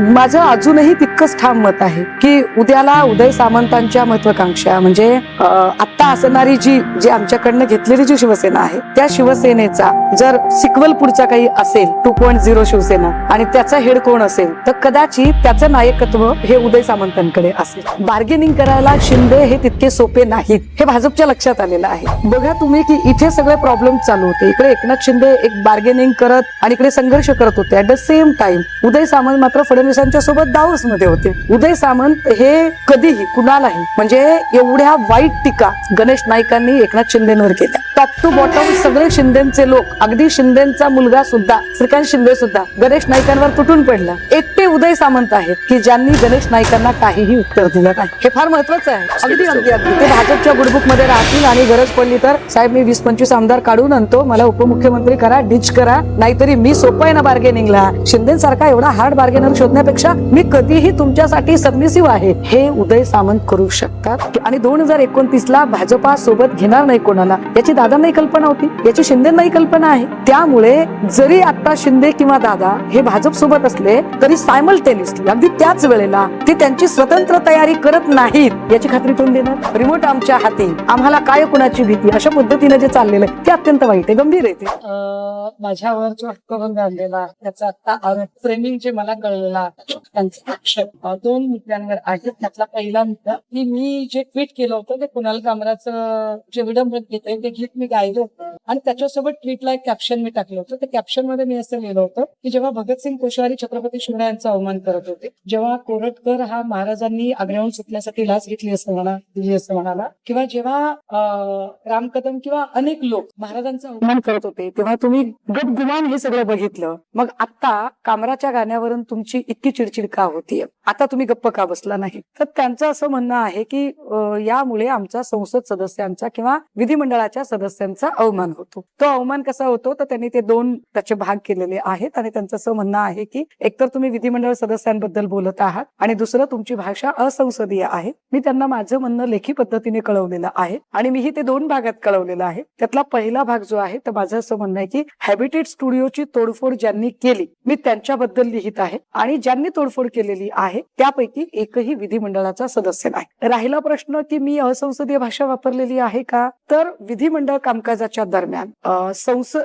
माझं अजूनही तितकंच ठाम मत आहे की उद्याला उदय सामंतांच्या महत्वाकांक्षा म्हणजे आता असणारी जी आमच्याकडनं घेतलेली जी शिवसेना आहे त्या शिवसेनेचा जर सिक्वल पुढचा काही असेल 2.0 शिवसेना आणि त्याचा हेड कोण असेल तर कदाचित त्याचं नायकत्व हे उदय सामंतांकडे असेल. बार्गेनिंग करायला शिंदे हे तितके सोपे नाहीत हे भाजपच्या लक्षात आलेलं आहे. बघा तुम्ही की इथे सगळे प्रॉब्लेम चालू होते. इकडे एकनाथ शिंदे एक बार्गेनिंग करत आणि इकडे संघर्ष करत होते. At the same time Uday Samant मात्र फडणवीसांच्या सोबत दावस मध्ये होते. उदय सामंत हे कधीही कुणालाही म्हणजे एवढ्या वाईट टीका गणेश नाईकांनी एकनाथ शिंदेवर केल्या. टॉप टू बॉटम सगळे शिंदेचे लोक अगदी शिंदेचा मुलगा सुद्धा श्रीकांत शिंदे सुद्धा गणेश नाईकांवर तुटून पडला. एकटे उदय सामंत आहेत की ज्यांनी गणेश नाईकांना काहीही उत्तर दिलं नाही. हे फार महत्वाचं आहे. अगदी अगदी अगदी ते भाजपच्या गुडबुक मध्ये राहतील आणि गरज पडली तर साहेब मी 20-25 आमदार काढून आणतो, मला उपमुख्यमंत्री करा, डिच करा, नाहीतरी मी सोपं आहे ना बार्गेनिंगला. शिंदेसारखा एवढा हार्ड बार्गेनर शोधण्यापेक्षा मी कधीही तुमच्यासाठी सबमिसिव्ह आहे हे उदय सामंत करू शकतात. आणि 2029 ला भाजपा सोबत घेणार नाही कोणाला याची दादांनाही कल्पना होती, याची शिंदेंनाही कल्पना आहे. त्यामुळे जरी आता शिंदे किंवा दादा हे भाजप सोबत असले तरी सायमल्टेनियसली अगदी त्याच वेळेला ते त्यांची स्वतंत्र तयारी करत नाहीत याची खात्री कोण देणार. रिमोट आमच्या हाती, आम्हाला काय कुणाची भीती, अशा पद्धतीने जे चाललेलं आहे ते अत्यंत वाईट आहे, गंभीर आहे ते. माझ्यावर जो हक्कभंग आणलेला त्याचा आता फ्रेमिंग जे मला कळलेला त्यांचा आक्षेप 2 मुद्द्यांवर आहे. त्यातला पहिला मुद्दा की मी जे ट्विट केलं होतं ते कुणाल कामराचं जे विडंबन घेतोय ते गीत मी गायलं होतं आणि त्याच्यासोबत ट्विटला एक कॅप्शन मी टाकलं होतं. त्या कॅप्शन मध्ये मी असं लिहिलं होतं की जेव्हा भगतसिंग कोश्यारी छत्रपती शिवरायांचा अवमान करत होते, जेव्हा कोरटकर हा महाराजांनी आग्र्याहून सुटण्यासाठी लाच दिली असं म्हणाला, किंवा जेव्हा राम कदम किंवा अनेक लोक महाराजांचा अवमान करत होते तेव्हा तुम्ही गपगुमान हे सगळं बघितलं. मग आता कामराच्या गाण्यावरून तुमची इतकी चिडचिड का होतीये, आता तुम्ही गप्प का बसला नाही. तर त्यांचं असं म्हणणं आहे की यामुळे आमचा संसद सदस्यांचा किंवा विधिमंडळाच्या सदस्यांचा अवमान होतो. तो अवमान कसा होतो तर त्यांनी ते 2 त्याचे भाग केलेले आहेत आणि त्यांचं असं म्हणणं आहे की एकतर तुम्ही विधिमंडळ सदस्यांबद्दल बोलत आहात आणि दुसरं तुमची भाषा असंसदीय आहे. मी त्यांना माझं म्हणणं लेखी पद्धतीने कळवलेलं आहे आणि मीही ते 2 भागात कळवलेलं आहे. त्यातला पहिला भाग जो आहे तर माझं असं म्हणणं आहे की हॅबिटेट स्टुडिओची तोडफोड ज्यांनी केली मी त्यांच्याबद्दल लिहित आहे आणि ज्यांनी तोडफोड केलेली आहे त्यापैकी एकही विधिमंडळाचा सदस्य नाही. राहिला प्रश्न की मी असंसदीय भाषा वापरलेली आहे का, तर विधिमंडळ कामकाजाच्या दरम्यान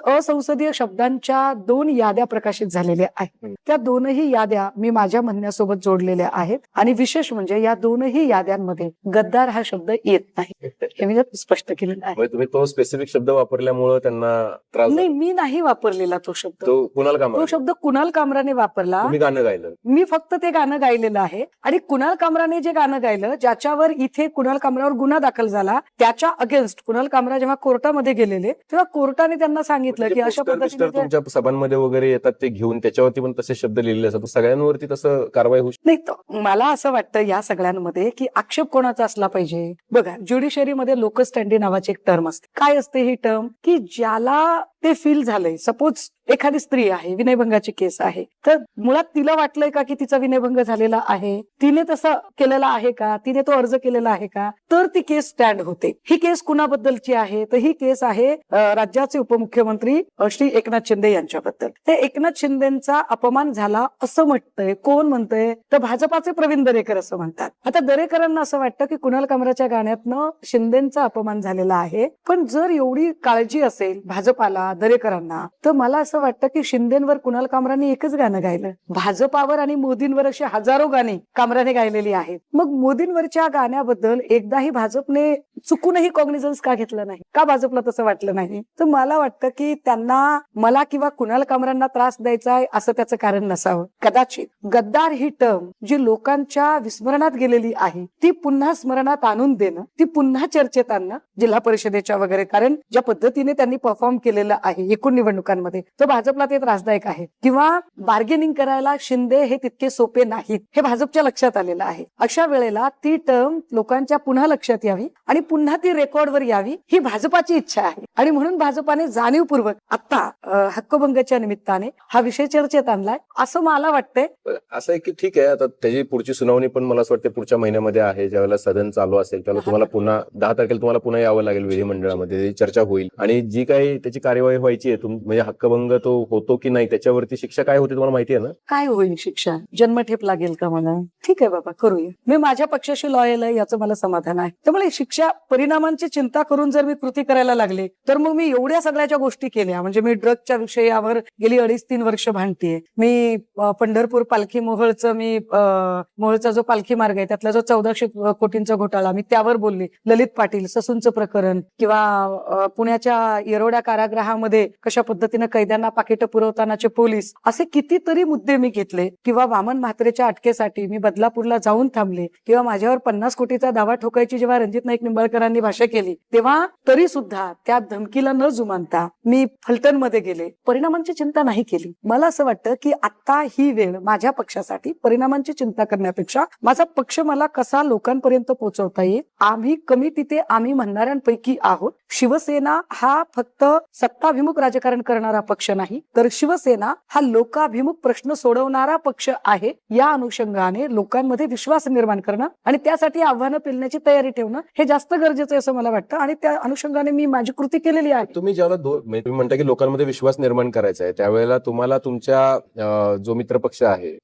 असंसदीय शब्दांच्या 2 याद्या प्रकाशित झालेल्या आहेत. त्या 2ही याद्या मी माझ्या म्हणण्यासोबत जोडलेल्या आहेत आणि विशेष म्हणजे या 2ही याद्यांमध्ये गद्दार हा शब्द येत नाही हे मी स्पष्ट केलेलं आहे. तुम्ही तो स्पेसिफिक शब्द वापरल्यामुळे त्यांना त्रास नाही, मी नाही वापरलेला तो शब्द. तो शब्द कुणाल कामराने वापरला. गाणं गायलं, मी फक्त ते गाणं गायलेलं आहे आणि कुणाल कामराने जे गाणं गायलं ज्याच्यावर इथे कुणाल कामरावर गुन्हा दाखल झाला त्याच्या अगेन्स्ट कुणाल कामरा जेव्हा कोर्टामध्ये गेलेले तेव्हा कोर्टाने त्यांना सांगितलं की अशा पद्धतीने तुमच्या सभांमध्ये वगैरे येतात ते घेऊन त्याच्यावरती पण तसे शब्द लिहिलेले असतात, सगळ्यांवरती तसं कारवाई होऊ नाही. मला असं वाटतं या सगळ्यांमध्ये की आक्षेप कोणाचा असला पाहिजे. बघा ज्युडिशरीमध्ये लोकल स्टँडी नावाची एक टर्म असते. काय असते ही टर्म की ज्याला ते फील झालंय, सपोज एखादी स्त्री आहे, विनयभंगाची केस आहे, तर मुळात तिला वाटलंय का की तिचा विनयभंग झालेला आहे, तिने तसं केलेला आहे का, तिने तो अर्ज केलेला आहे का, तर ती केस स्टँड होते. ही केस कुणाबद्दलची आहे तर ही केस आहे राज्याचे उपमुख्यमंत्री श्री एकनाथ शिंदे यांच्याबद्दल. ते एकनाथ शिंदेचा अपमान झाला असं म्हणतंय. कोण म्हणतंय तर भाजपाचे प्रवीण दरेकर असं म्हणतात. आता दरेकरांना असं वाटतं की कुणाल कामराच्या गाण्यातनं शिंदेचा अपमान झालेला आहे. पण जर एवढी काळजी असेल भाजपाला दरेकरांना तर मला असं वाटतं की शिंदेवर कुणाल कामराने एकच गाणं गायलं. भाजपावर आणि मोदींवर अशी हजारो गाणी कामराने गायलेली आहेत. मग मोदींवरच्या गाण्याबद्दल एकदाही भाजपने चुकूनही कॉग्निझन्स का घेतलं नाही, का भाजपला तसं वाटलं नाही. तर मला वाटतं की त्यांना मला किंवा कुणाल कामरांना त्रास द्यायचा आहे असं त्याचं कारण नसावं. कदाचित गद्दार ही टर्म जी लोकांच्या विस्मरणात गेलेली आहे ती पुन्हा स्मरणात आणून देणं, ती पुन्हा चर्चेत आणणं जिल्हा परिषदेच्या वगैरे, कारण ज्या पद्धतीने त्यांनी परफॉर्म केलेलं आहे एकूण निवडणुकांमध्ये तो भाजपला ते त्रासदायक आहे. किंवा बार्गेनिंग करायला शिंदे हे तितके सोपे नाहीत हे भाजपच्या लक्षात आलेलं आहे. अशा वेळेला ती टर्म लोकांच्या पुन्हा लक्षात यावी आणि पुन्हा ती रेकॉर्डवर यावी ही भाजपाची इच्छा आहे. आणि म्हणून भाजपाने जाणीवपूर्वक आता हक्कभंगाच्या निमित्ताने हा विषय चर्चेत आणलाय असं मला वाटतंय. असं आहे की ठीक आहे, आता त्याची पुढची सुनावणी पण मला असं वाटतं पुढच्या महिन्यामध्ये आहे. ज्यावेळेला सदन चालू असेल त्यावेळेला तुम्हाला पुन्हा 10 तारखेला तुम्हाला पुन्हा यावं लागेल विधिमंडळामध्ये, त्याची चर्चा होईल आणि जी काही त्याची कार्यवाही व्हायची आहे म्हणजे हक्कभंग तो होतो की नाही त्याच्यावरती शिक्षा काय होते तुम्हाला माहिती आहे ना? काय होईल शिक्षा? जन्मठेप लागेल का मला? ठीक आहे बाबा, करूया. मी माझ्या पक्षाशी लॉयल आहे याचं मला समाधान आहे. त्यामुळे शिक्षा परिणामांची चिंता करून जर मी कृती करायला लागले तर मग मी एवढ्या सगळ्या गोष्टी केल्या. म्हणजे मी ड्रगच्या विषयावर गेली 2.5-3 वर्ष भांडतीये. मी पंढरपूर पालखी मोहोळचा जो पालखी मार्ग आहे त्यातला जो 1400 कोटींचा घोटाळा मी त्यावर बोलले. ललित पाटील ससूनचं प्रकरण किंवा पुण्याच्या येरोडा कारागृहामध्ये कशा पद्धतीनं कैद्यांना पाकिटं पुरवतानाचे पोलीस, असे कितीतरी मुद्दे मी घेतले. किंवा वामन म्हात्रेच्या अटकेसाठी मी बदलापूरला जाऊन थांबले. किंवा माझ्यावर 50 कोटीचा दावा ठोकायची जेव्हा रणजित नाईक निंबाळकरांनी भाषा केली तेव्हा तरी सुद्धा त्या धमकीला न जुमानता मी फलटणमध्ये गेले. परिणामांची चिंता नाही केली. मला असं वाटतं की आता ही वेळ माझ्या पक्षासाठी परिणामांची चिंता करण्यापेक्षा माझा पक्ष मला कसा लोकांपर्यंत पोहोचवता येईल. आम्ही कमी तिथे आम्ही म्हणणाऱ्यांपैकी आहोत. शिवसेना हा फक्त सत्ताभिमुख राजकारण करणारा पक्ष नाही तर शिवसेना हा लोकाभिमुख प्रश्न सोडवणारा पक्ष आहे. या अनुषंगाने लोकांमध्ये विश्वास निर्माण करणं आणि त्यासाठी आव्हानं पेलण्याची तयारी ठेवणं हे जास्त गरजेचं आहे असं मला वाटतं. आणि त्या अनुषंगाने मी माझी कृती केलेली आहे. तुम्ही ज्यावेळेला तुम्ही म्हणता की लोकांमध्ये विश्वास निर्माण करायचा आहे त्यावेळेला तुम्हाला तुमच्या जो मित्रपक्ष आहे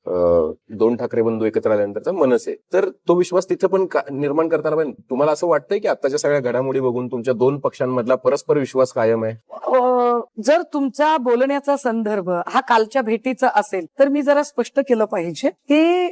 2 ठाकरे बंधू एकत्र आल्यानंतरचा मनसे, तर तो विश्वास तिथे पण निर्माण करताना पण तुम्हाला असं वाटतंय की आताच्या सगळ्या घडामोडी बघून तुमच्या 2 पक्षांमधला परस्पर विश्वास कायम आहे? जर तुमचा बोलण्याचा संदर्भ हा कालच्या भेटीचा असेल तर मी जरा स्पष्ट केलं पाहिजे की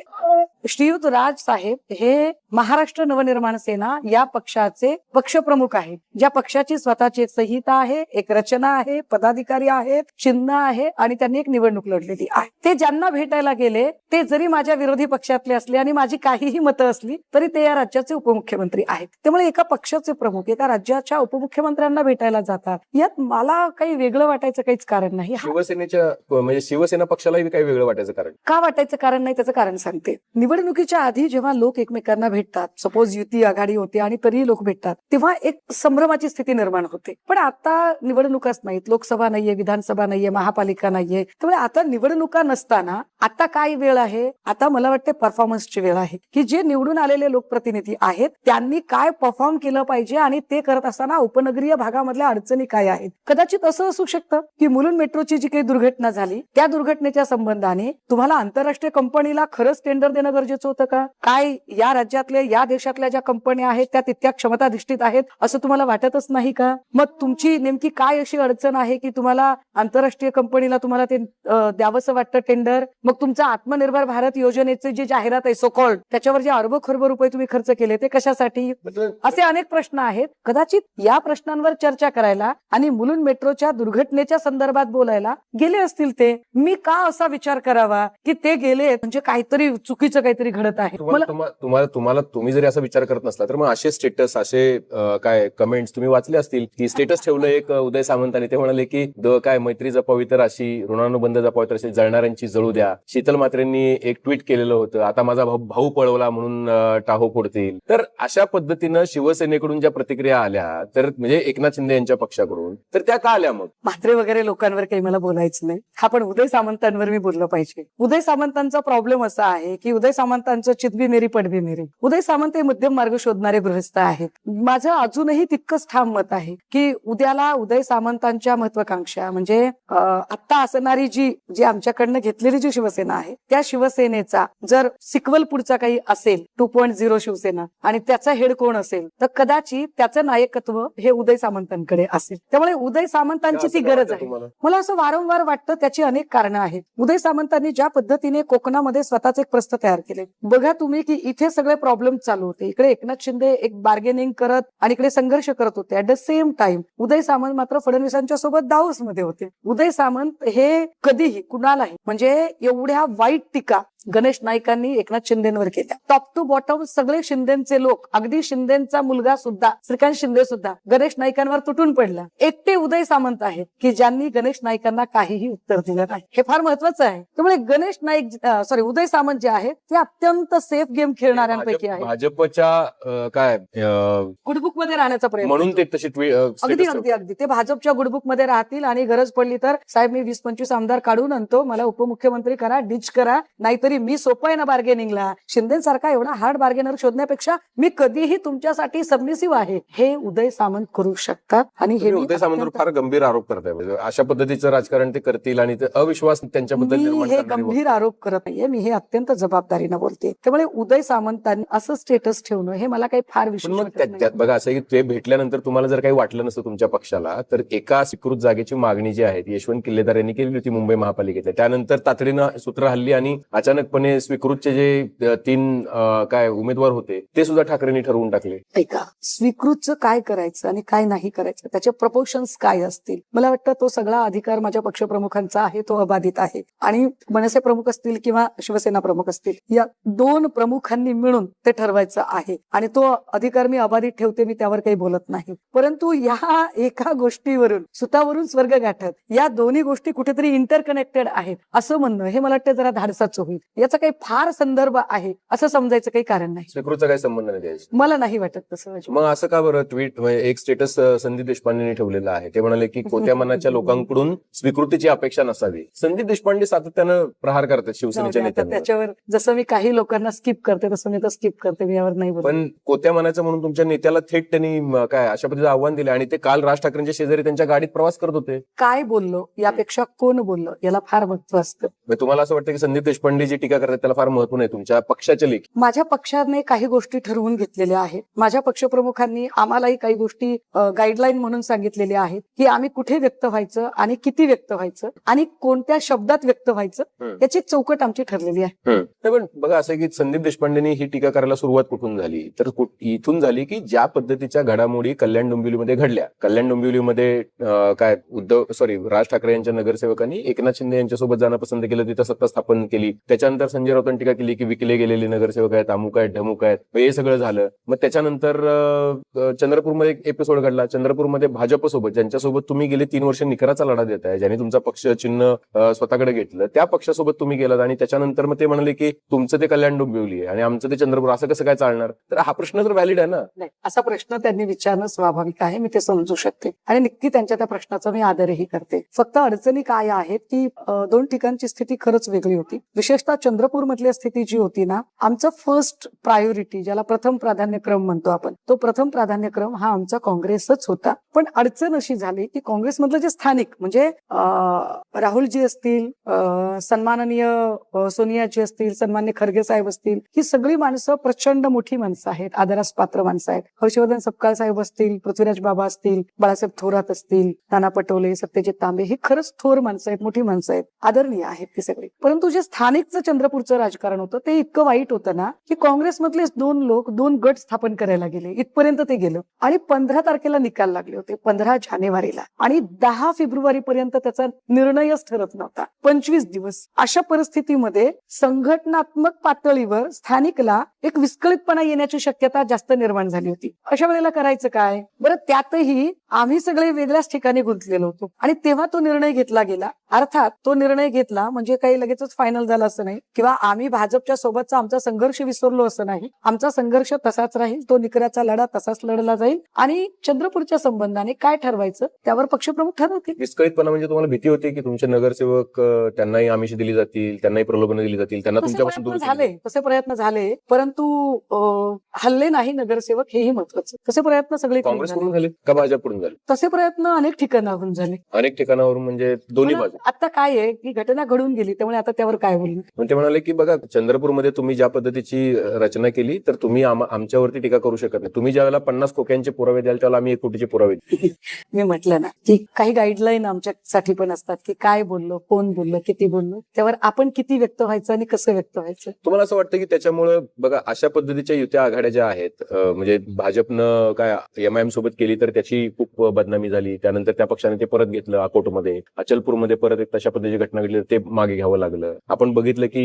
श्रीयुत राज साहेब हे महाराष्ट्र नवनिर्माण सेना या पक्षाचे पक्षप्रमुख आहेत. ज्या पक्षाची स्वतःची एक संहिता आहे, एक रचना आहे, पदाधिकारी आहेत, चिन्ह आहे आणि त्यांनी एक निवडणूक लढलेली आहे. ते ज्यांना भेटायला गेले ते जरी माझ्या विरोधी पक्षातले असले आणि माझी काहीही मतं असली तरी ते या राज्याचे उपमुख्यमंत्री आहेत. त्यामुळे एका पक्षाचे प्रमुख एका राज्याच्या उपमुख्यमंत्र्यांना भेटायला जातात यात मला काही वेगळं वाटायचं काहीच कारण नाही. शिवसेनेच्या म्हणजे शिवसेना पक्षालाही काही वेगळं वाटायचं कारण का वाटायचं कारण नाही त्याचं कारण सांगते. निवडणुकीच्या आधी जेव्हा लोक एकमेकांना भेटतात, सपोज युती आघाडी होते आणि तरीही लोक भेटतात तेव्हा एक संभ्रमाची स्थिती निर्माण होते. पण आता निवडणुकाच नाहीत, लोकसभा नाहीये, विधानसभा नाहीये, महापालिका नाहीये. त्यामुळे आता निवडणुका नसताना आता काय वेळ आहे? आता मला वाटते परफॉर्मन्सची वेळ आहे की जे निवडून आलेले लोकप्रतिनिधी आहेत त्यांनी काय परफॉर्म केलं पाहिजे आणि ते करत असताना उपनगरीय भागामधल्या अडचणी काय आहेत. कदाचित असं असू शकतं की मुलुंड मेट्रोची जी काही दुर्घटना झाली त्या दुर्घटनेच्या संबंधाने तुम्हाला आंतरराष्ट्रीय कंपनीला खरंच टेंडर देणं गरजेचं होतं का? काय या राज्यातल्या या देशातल्या ज्या कंपन्या आहेत त्या तितक्या क्षमताधिष्ठित आहेत असं तुम्हाला वाटतच नाही का? मग तुमची नेमकी काय अशी अडचण आहे की तुम्हाला आंतरराष्ट्रीय कंपनीला तुम्हाला ते द्यावंसं वाटतं टेंडर? मग तुमचा आत्मनिर्भर भारत योजनेचे जी जाहिरात आहे सोकॉल्ड त्याच्यावर जे अरबो खरबो रुपये तुम्ही खर्च केले ते कशासाठी? असे अनेक प्रश्न आहेत. कदाचित या प्रश्नांवर चर्चा करायला आणि मुलुंड मेट्रोच्या दुर्घटनेच्या संदर्भात बोलायला गेले असतील ते. मी का असा विचार करावा की ते गेले म्हणजे काहीतरी चुकीचं काहीतरी घडत आहे? तुम्ही जरी असा विचार करत नसला तर मग असे स्टेटस असे काय कमेंट्स तुम्ही वाचले असतील की स्टेटस ठेवलं एक उदय सामंतांनी, ते म्हणाले की काय मैत्री जपावी तर अशी, ऋणानुबंध जपावी तर अशी, जळणाऱ्यांची जळू द्या. शीतल मात्रेंनी एक ट्विट केलेलं होतं, आता माझा भाऊ पळवला म्हणून टाहो फोडतील. तर अशा पद्धतीनं शिवसेनेकडून ज्या प्रतिक्रिया आल्या तर म्हणजे एकनाथ शिंदे यांच्या पक्षाकडून, तर त्या का आल्या? मग म्हात्रे वगैरे लोकांवर काही मला बोलायचं नाही. हा पण उदय सामंतांवर मी बोललं पाहिजे. उदय सामंतांचा प्रॉब्लेम असा आहे की उदय सामंतांचं चित भी मेरी पड भी मेरी. उदय सामंत हे मध्यम मार्ग शोधणारे गृहस्थ आहेत. माझं अजूनही तितकंच ठाम मत आहे की उद्याला उदय सामंतांच्या महत्वाकांक्षा म्हणजे आता असणारी जी आमच्याकडनं घेतलेली जी शिवसेना आहे त्या शिवसेनेचा जर सिक्वल पुढचा काही असेल 2.0 शिवसेना आणि त्याचा हेड कोण असेल तर कदाचित त्याचं नायकत्व हे उदय सामंतांकडे असेल. त्यामुळे उदय सामंतांची ती गरज आहे. मला असं वारंवार वाटतं त्याची अनेक कारणं आहेत. उदय सामंतांनी ज्या पद्धतीने कोकणामध्ये स्वतःच एक प्रस्थ तयार केले बघा तुम्ही की इथे सगळे प्रॉब्लेम चालू होते. इकडे एकनाथ शिंदे एक बार्गेनिंग करत आणि इकडे संघर्ष करत होते. At the same time Uday Samant मात्र फडणवीसांच्या सोबत दावोस मध्ये होते. उदय सामंत हे कधीही कुणालाही म्हणजे एवढ्या वाईट टीका गणेश नाईकांनी एकनाथ शिंदेवर केल्या. टॉप टू बॉटम सगळे शिंदेचे लोक, अगदी शिंदेचा मुलगा सुद्धा श्रीकांत शिंदे सुद्धा गणेश नाईकांवर तुटून पडला. एकटे उदय सामंत आहेत की ज्यांनी गणेश नाईकांना काहीही उत्तर दिलं नाही. हे फार महत्वाचं आहे. त्यामुळे गणेश नाईक उदय सामंत जे आहेत ते अत्यंत सेफ गेम खेळणाऱ्यांपैकी आहेत. भाजपच्या काय गुडबुक मध्ये राहण्याचा प्रयत्न म्हणून ते तशी अगदी अगदी अगदी ते भाजपच्या गुडबुक मध्ये राहतील आणि गरज पडली तर साहेब मी 20-25 आमदार काढून आणतो, मला उपमुख्यमंत्री करा, डिच करा, नाहीतरी मी सोपं आहे ना बार्गेनिंगला. शिंदेसारखा एवढा हार्ड बार्गेनर शोधण्यापेक्षा मी कधीही तुमच्यासाठी सबमिसिव्ह आहे, हे उदय सामंत करू शकतात. आणि हे उदय सामंतवर फार गंभीर आरोप करताय. म्हणजे अशा पद्धतीचं राजकारण ते करतील आणि ते अविश्वास त्यांच्याबद्दल मी निर्माण हे करणारी गंभीर आरोप करत नाहीये, मी हे अत्यंत जबाबदारीनं बोलते. त्यामुळे उदय सामंतांनी असं स्टेटस ठेवणं हे मला काही फार पण विशेष मग वाटत नाही. त्यात बघा असं की ते भेटल्यानंतर तुम्हाला जर काही वाटलं नसतं तुमच्या पक्षाला, तर एका स्वीकृत जागेची मागणी जी आहे ती यशवंत किल्लेदार यांनी केली होती मुंबई महापालिकेतल्या. त्यानंतर तातडीनं सूत्र हल्ली आणि अचानकपणे स्वीकृतचे जे 3 काय उमेदवार होते ते सुद्धा ठाकरेंनी ठरवून टाकले. ऐका, स्वीकृतचं काय करायचं आणि काय नाही करायचं, त्याचे प्रपोर्शन्स काय असतील, मला वाटतं तो सगळा अधिकार माझ्या पक्षप्रमुखांचा आहे, तो अबाधित आहे. आणि मनसे प्रमुख असतील किंवा शिवसेना प्रमुख असतील, या 2 प्रमुखांनी मिळून ते ठरवायचं आहे आणि तो अधिकार मी अबाधित ठेवते, मी त्यावर काही बोलत नाही. परंतु या एका गोष्टीवरून सुतावरून स्वर्ग गाठत या दोन्ही गोष्टी कुठेतरी इंटरकनेक्टेड आहेत असं म्हणणं हे मला वाटतं जरा धाडसाचं होईल. याचा काही फार संदर्भ आहे असं समजायचं काही कारण नाही. स्वीकृतचा काही संबंध नाही द्यायचा. मला नाही वाटत तसं. मग असं का बरं ट्विट एक स्टेटस संदीप देशपांडेंनी ठेवलेलं आहे. ते म्हणाले की कोत्या मनाच्या लोकांकडून स्वीकृतीची अपेक्षा नसावी. संदीप देशपांडे सातत्यानं प्रहार करतात शिवसेनेच्या नेत्यांवर. त्याच्यावर जसं मी काही लोकांना स्किप करते तसं मी तर स्किप करते, मी यावर नाही बोलत. पण कोत्या मनाचं म्हणून तुमच्या नेत्याला थेट त्यांनी काय अशा पद्धतीचं आव्हान दिलं आणि ते काल राज ठाकरेंच्या शेजारी त्यांच्या गाडीत प्रवास करत होते. काय बोललो यापेक्षा कोण बोललो याला फार महत्व असतं. मग तुम्हाला असं वाटतं की संदीप देशपांडे जी टीका करतात त्याला फार महत्व नाही तुमच्या पक्षाच्या लेखी? माझ्या पक्षाने काही गोष्टी ठरवून घेतलेल्या आहेत. माझ्या पक्षप्रमुखांनी आम्हालाही काही गोष्टी गाईडलाईन म्हणून सांगितलेल्या आहेत की आम्ही कुठे व्यक्त व्हायचं आणि किती व्यक्त व्हायचं आणि कोणत्या शब्दात व्यक्त व्हायचं याची चौकट आमची ठरलेली आहे. पण बघा असं की संदीप देशपांडेंनी ही टीका करायला सुरुवात कुठून झाली, तर इथून झाली की ज्या पद्धतीच्या घडामोडी कल्याण डोंबिवलीमध्ये घडल्या. कल्याण डोंबिवलीमध्ये काय राज ठाकरे यांच्या नगरसेवकांनी एकनाथ शिंदे यांच्यासोबत जाणं पसंत केलं, तिथं सत्ता स्थापन केली. त्याच्यानंतर संजय राऊतांनी टीका केली की विकले गेलेले नगरसेवक आहेत, अमुक आहेत, ढमुक आहेत. हे सगळं झालं. मग त्याच्यानंतर चंद्रपूरमध्ये एक एपिसोड घडला. चंद्रपूरमध्ये भाजपसोबत ज्यांच्यासोबत तुम्ही गेले 3 वर्ष निकराचा लढा देताय, ज्यांनी तुमचा पक्ष चिन्ह स्वतःकडे घेतलं, त्या पक्षासोबत तुम्ही गेलात आणि त्याच्यानंतर मग ते म्हणाले की तुमचं ते कल्याण डोंबिवली आहे आणि आमचं ते चंद्रपूर, असं कसं काय चालणार? तर हा प्रश्न तर व्हॅलिड आहे ना. नाही, असा प्रश्न त्यांनी विचारणं स्वाभाविक आहे, मी ते समजू शकते आणि नक्की त्यांच्या त्या प्रश्नाचा मी आदरही करते. फक्त अडचणी काय आहेत की 2 ठिकाणची स्थिती खरंच वेगळी होती. विशेषतः चंद्रपूर मधली स्थिती जी होती ना, आमचं फर्स्ट प्रायोरिटी ज्याला प्रथम प्राधान्यक्रम म्हणतो आपण, तो प्रथम प्राधान्यक्रम हा आमचा काँग्रेसच होता. पण अडचण अशी झाली की काँग्रेसमधलं जे स्थानिक म्हणजे राहुलजी असतील, सन्माननीय सोनियाजी असतील, सन्मान्य खरगे साहेब असतील, ही सगळी माणसं प्रचंड मोठी माणसं आहेत, आदरास पात्र माणसं आहेत. हर्षवर्धन सपकाळ साहेब असतील, पृथ्वीराज बाबा असतील, बाळासाहेब थोरात असतील, नाना पटोले, सत्यजित तांबे, ही खरंच थोर माणसं आहेत, मोठी माणसं आहेत, आदरणीय आहेत ती सगळी. परंतु जे स्थानिकचं चंद्रपूरचं राजकारण होतं ते इतकं वाईट होतं ना की काँग्रेसमधले 2 लोक 2 गट स्थापन करायला गेले, इथपर्यंत ते गेलं. आणि 15 तारखेला निकाल लागले होते, 15 जानेवारीला, आणि 10 फेब्रुवारी पर्यंत त्याचा निर्णयच ठरत नव्हता. 25 दिवस. अशा परिस्थितीमध्ये संघटनात्मक पातळीवर स्थानिकला एक विस्कळीतपणा येण्याची शक्यता जास्त निर्माण झाली होती. अशा वेळेला करायचं काय बरं? त्यातही आम्ही सगळे वेगळ्याच ठिकाणी गुंतलेलो होतो आणि तेव्हा तो निर्णय घेतला गेला. अर्थात तो निर्णय घेतला म्हणजे काही लगेचच फायनल झाला असं नाही किंवा आम्ही भाजपच्या सोबतचा आमचा संघर्ष विसरलो असं नाही. आमचा संघर्ष तसाच राहील, तो निकराचा लढा तसाच लढला जाईल आणि चंद्रपूरच्या संबंधाने काय ठरवायचं त्यावर पक्षप्रमुख ठरवतील. विस्कळीतपणा म्हणजे तुम्हाला भीती होती की तुमचे नगरसेवक त्यांनाही आमिष दिली जातील, त्यांनाही प्रलोभन दिली जातील, त्यांना तुमच्यापासून दूर झाले, तसे प्रयत्न झाले, परंतु हल्ले नाही नगरसेवक, हेही महत्वाचं. तसे प्रयत्न सगळे काँग्रेसकडून झाले का भाजपकडून झाले? तसे प्रयत्न अनेक ठिकाणाहून झाले, अनेक ठिकाणावरून, म्हणजे दोन्ही बाजू. आता काय आहे की घटना घडून गेली, त्यामुळे आता त्यावर काय बोलणार. ते म्हणाले की बघा चंद्रपूरमध्ये तुम्ही ज्या पद्धतीची रचना केली तर तुम्ही आमच्यावरती टीका करू शकत नाही. तुम्ही ज्यावेळेला 50 खोक्यांचे पुरावे द्याल त्यावेळेला आम्ही 1 कोटीचे पुरावे देऊ. मी म्हटलं ना की काही गाईडलाईन आमच्यासाठी पण असतात की काय बोललो, कोण बोललो, किती बोललो, त्यावर आपण किती व्यक्त व्हायचं आणि कसं व्यक्त व्हायचं. तुम्हाला असं वाटतं की त्याच्यामुळे बघा अशा पद्धतीच्या युत्या आघाड्या ज्या आहेत, म्हणजे भाजपनं काय MIM सोबत केली तर त्याची खूप बदनामी झाली, त्यानंतर त्या पक्षाने ते परत घेतलं अकोटमध्ये, अचलपूरमध्ये परत एक तशा पद्धतीची घटना घडली ते मागे घ्यावं लागलं. आपण बघितलं की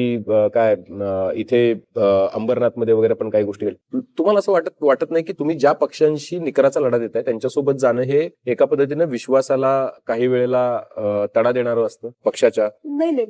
इथे अंबरनाथमध्ये वगैरे पण काही गोष्टी घडल्या. तुम्हाला असं वाटत नाही की तुम्ही ज्या पक्षांशी निकराचा लढा देताय त्यांच्यासोबत जाणं हे एका पद्धतीनं विश्वासाला काही वेळेला तडा देणारं असतं पक्षाच्या? नाही,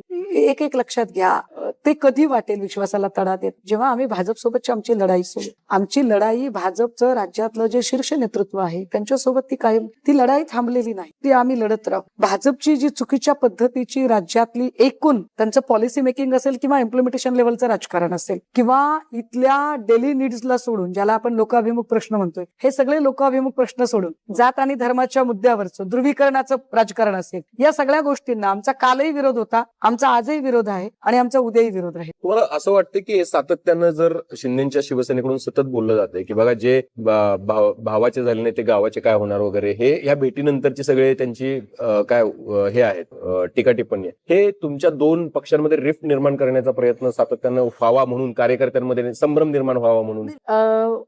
एक लक्षात घ्या, ते कधी वाटेल विश्वासाला तडा देत, जेव्हा आम्ही भाजप सोबतची आमची लढाई सुरू. आमची लढाई भाजपचं राज्यातलं जे शीर्ष नेतृत्व आहे त्यांच्यासोबत ती लढाई थांबलेली नाही, ती आम्ही लढत राहू. भाजपची जी चुकीच्या पद्धतीची राज्यातली एकूण त्यांचं पॉलिसी मेकिंग असेल किंवा इम्प्लिमेंटेशन लेवलचं राजकारण असेल किंवा इथल्या डेली नीड्सला सोडून, ज्याला आपण लोकाभिमुख प्रश्न म्हणतोय, हे सगळे लोकाभिमुख प्रश्न सोडून जात आणि धर्माच्या मुद्द्यावरचं ध्रुवीकरणाचं राजकारण असेल, या सगळ्या गोष्टींना आमचा कालही विरोध होता, आमचा आजही विरोध आहे आणि आमचा उद्याही विरोध राहील. तुम्हाला असं वाटतं की सातत्यानं जर शिंदेच्या शिवसेनेकडून सतत बोललं जाते की बघा जे भावाचे झाले नाही ते गावाचे काय होणार वगैरे, हे या भेटीनंतरची सगळे त्यांची हे आहेत टीका टिप्पणी, हे तुमच्या दोन पक्षांमध्ये रिफ्ट निर्माण करण्याचा प्रयत्न सातत्यानं व्हावा म्हणून, कार्यकर्त्यांमध्ये संभ्रम निर्माण व्हावा म्हणून?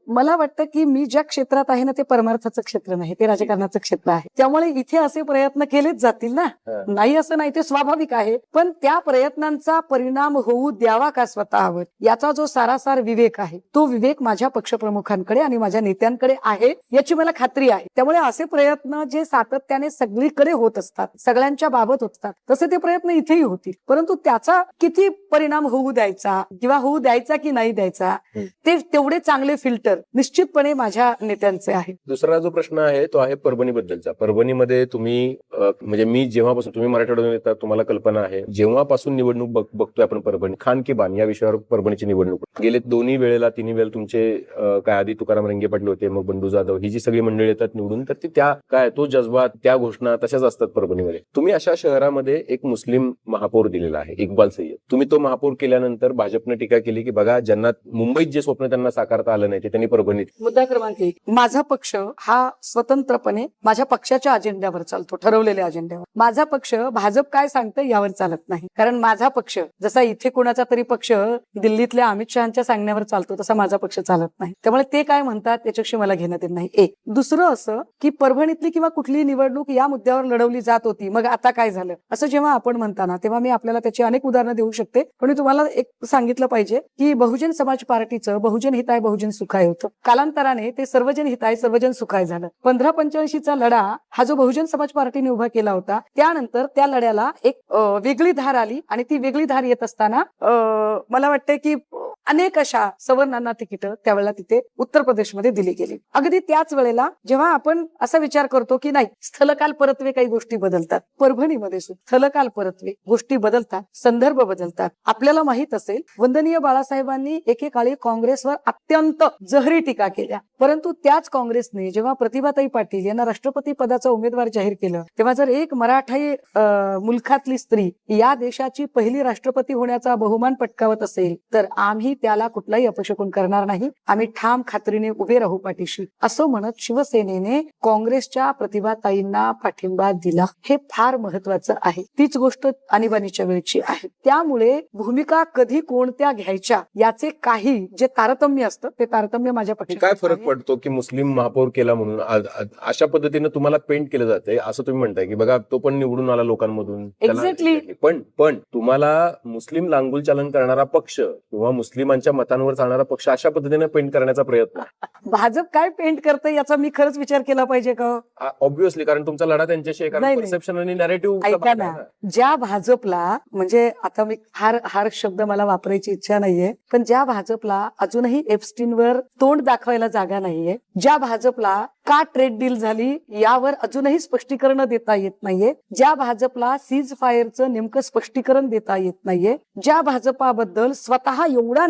मला वाटतं की मी ज्या क्षेत्रात आहे ना ते परमार्थाचं क्षेत्र नाही, ते राजकारणाचं क्षेत्र आहे. त्यामुळे इथे असे प्रयत्न केलेच जातील ना, नाही असं नाही, ते स्वाभाविक आहे. पण त्या प्रयत्नांचा परिणाम होऊ द्यावा का स्वतःवर, याचा जो सारासार विवेक आहे तो विवेक माझ्या पक्षप्रमुखांकडे आणि माझ्या नेत्यांकडे आहे याची मला खात्री आहे. त्यामुळे असे प्रयत्न जे सातत्याने सगळीकडे होत असतात, सगळ्यांच्या बाबत होत असतात, तसे ते प्रयत्न इथेही होतील. परंतु त्याचा किती परिणाम होऊ द्यायचा किंवा होऊ द्यायचा की नाही द्यायचा, ते तेवढे चांगले फिल्टर निश्चितपणे माझ्या नेत्यांचे आहे. दुसरा जो प्रश्न आहे तो आहे परभणीबद्दलचा. परभणीमध्ये तुम्ही म्हणजे मी जेव्हापासून, तुम्ही मराठवाड्यातून येतात तुम्हाला कल्पना आहे, जेव्हापासून निवडणूक बघतोय आपण परभणी, खान की बान या विषयावर परभणीची निवडणूक गेले तिन्ही वेळेला तुमचे आधी तुकाराम रंगे पाटील होते, मग बंडू जाधव, ही जी सगळी मंडळी येतात निवडून, तर ती तो जज्बा, त्या घोषणा तशाच असतात परभणीमध्ये. तुम्ही अशा शहरामध्ये एक मुस्लिम महापौर दिलेला आहे, इक्बाल सय्यद. तुम्ही तो महापौर केल्यानंतर भाजपने टीका केली की बघा ज्यांना मुंबईत जे स्वप्न त्यांना साकारता आलं नाही ते त्यांनी परभणीत. मुद्दा क्रमांक 1, माझा पक्ष हा स्वतंत्रपणे माझ्या पक्षाच्या अजेंड्यावर चालतो, ठरवलेल्या अजेंड्यावर. माझा पक्ष भाजप काय सांगतं यावर चालत नाही. कारण माझा पक्ष जसा इथे कोणाचा तरी पक्ष दिल्लीतल्या अमित शहाच्या सांगण्यावर चालतो तसा माझा पक्ष चालत नाही. त्यामुळे ते काय म्हणतात त्याच्याशी मला घेणं देणं नाही. एक. दुसरं असं की परभणीतली किंवा कुठलीही निवडणूक या मुद्द्यावर लढवली जात होती, मग आता काय झालं असं जेव्हा आपण म्हणताना, तेव्हा मी आपल्याला त्याची अनेक उदाहरणं देऊ शकते. पण मी तुम्हाला एक सांगितलं पाहिजे की बहुजन समाज पार्टीचं बहुजन हिताय बहुजन सुखाय होतं. कालांतराने ते सर्वजन हिताय सर्वजन सुखाय झालं. 1585चा लढा हा जो बहुजन समाज पार्टीने उभा केला होता, त्यानंतर त्या लढ्याला एक वेगळी धार आली आणि ती वेगळी धार येत असताना मला वाटतं की अनेक अशा सवर्णांना तिकीट त्यावेळेला तिथे उत्तर प्रदेशमध्ये दिली गेली. अगदी त्याच वेळेला जेव्हा आपण असा विचार करतो की नाही स्थलकाल परत्वे काही गोष्टी बदलतात, परभणीमध्ये स्थलकाल परत्वे गोष्टी बदलतात, संदर्भ बदलतात. आपल्याला माहित असेल वंदनीय बाळासाहेबांनी एकेकाळी काँग्रेसवर अत्यंत जहरी टीका केल्या, परंतु त्याच काँग्रेसने जेव्हा प्रतिभाताई पाटील यांना राष्ट्रपती पदाचा उमेदवार जाहीर केलं, तेव्हा जर एक मराठी मुलखातली स्त्री या देशाची पहिली राष्ट्रपती होण्याचा बहुमान पटकावत असेल तर आम्ही त्याला कुठलाही अपशकुन करणार नाही, आम्ही ठाम खात्रीने उभे राहू पाठीशी, असं म्हणत शिवसेनेने काँग्रेसच्या प्रतिभाताईंना पाठिंबा दिला. हे फार महत्वाचं आहे. तीच गोष्ट आणीबाणीच्या वेळची आहे. त्यामुळे भूमिका कधी कोणत्या घ्यायच्या याचे काही जे तारतम्य असतं ते तारतम्य माझ्या पक्षात. काय फरक पडतो की मुस्लिम महापौर केला म्हणून अशा पद्धतीने तुम्हाला पेंट केलं जातंय असं तुम्ही म्हणताय की बघा तो पण निवडून आला लोकांमधून. एक्झॅक्टली. पण तुम्हाला मुस्लिम लांगुल चालन करणारा पक्ष किंवा मुस्लिमांच्या मतांवर चालणारा पक्ष अशा पद्धतीने पेंट करण्याचा प्रयत्न, भाजप काय पेंट करतं याचा मी खरंच विचार केला पाहिजे का? ऑब्व्हियसली, कारण तुमचा लढा त्यांच्याशी आहे, परसेप्शन आणि नॅरेटिव्ह. ऐका ना, ज्या भाजपला, म्हणजे आता मी हार शब्द मला वापरायची इच्छा नाहीये, पण ज्या भाजपला अजूनही एप्स्टीनवर तोंड दाखवायला जागा नाहीये, ज्या भाजपला का ट्रेड डील झाली यावर अजूनही स्पष्टीकरण देता येत नाहीये, ज्या भाजपला सीज फायरचं नेमकं स्पष्टीकरण देता येत नाहीये, ज्या भाजपाबद्दल स्वतः एवढा